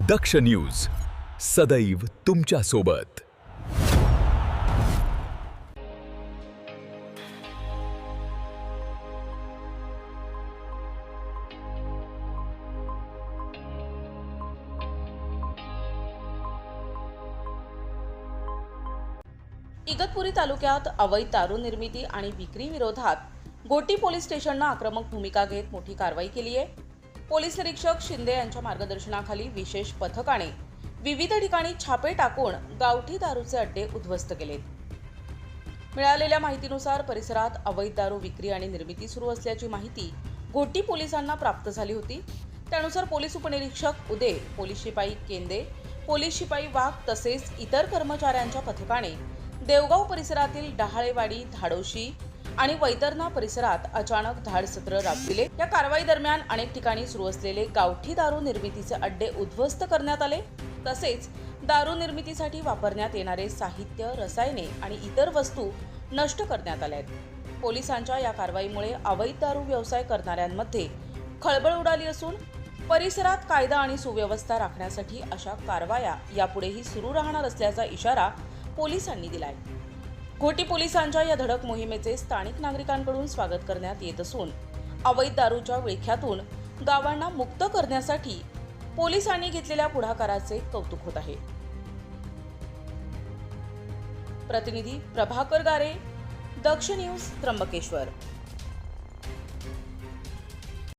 दक्ष news सदैव तुमच्या सोबत। इगतपुरी तालुक्यात अवैध दारू निर्मिती आणि विक्री विरोधात गोटी पोलीस स्टेशनने आक्रमक भूमिका घेत मोठी कारवाई केली आहे। पोलीस निरीक्षक शिंदे यांच्या मार्गदर्शनाखाली विशेष पथकाने विविध ठिकाणी छापे टाकून गावठी दारूचे अड्डे उद्ध्वस्त केलेत। मिळालेल्या माहितीनुसार परिसरात अवैध दारू विक्री आणि निर्मिती सुरू असल्याची माहिती गोटी पोलिसांना प्राप्त झाली होती। त्यानुसार पोलीस उपनिरीक्षक उदे, पोलीस शिपाई केंदे, पोलीस शिपाई वाघ तसेच इतर कर्मचाऱ्यांच्या पथकाने देवगाव परिसरातील डहाळेवाडी, धाडोशी आणि वैतरणा परिसरात अचानक धाड सत्र राबविले। या कारवाई दरम्यान अनेक ठिकाणी सुरू असलेले गावठी दारू निर्मितीचे अड्डे उद्ध्वस्त करण्यात आले। तसेच दारू निर्मितीसाठी वापरण्यात येणारे साहित्य, रसायने आणि इतर वस्तू नष्ट करण्यात आल्या आहेत। पोलिसांच्या या कारवाईमुळे अवैध दारू व्यवसाय करणाऱ्यांमध्ये खळबळ उडाली असून परिसरात कायदा आणि सुव्यवस्था राखण्यासाठी अशा कारवाया यापुढेही सुरू राहणार असल्याचा इशारा पोलिसांनी दिलाय। घोटी पोलिसांच्या या धडक मोहिमेचे स्थानिक नागरिकांकडून स्वागत करण्यात येत असून अवैध दारूच्या विळख्यातून गावांना मुक्त करण्यासाठी पोलिसांनी घेतलेल्या पुढाकाराचे कौतुक होत आहे। प्रतिनिधी प्रभाकर गारे, दक्ष न्यूज, त्र्यंबकेश्वर।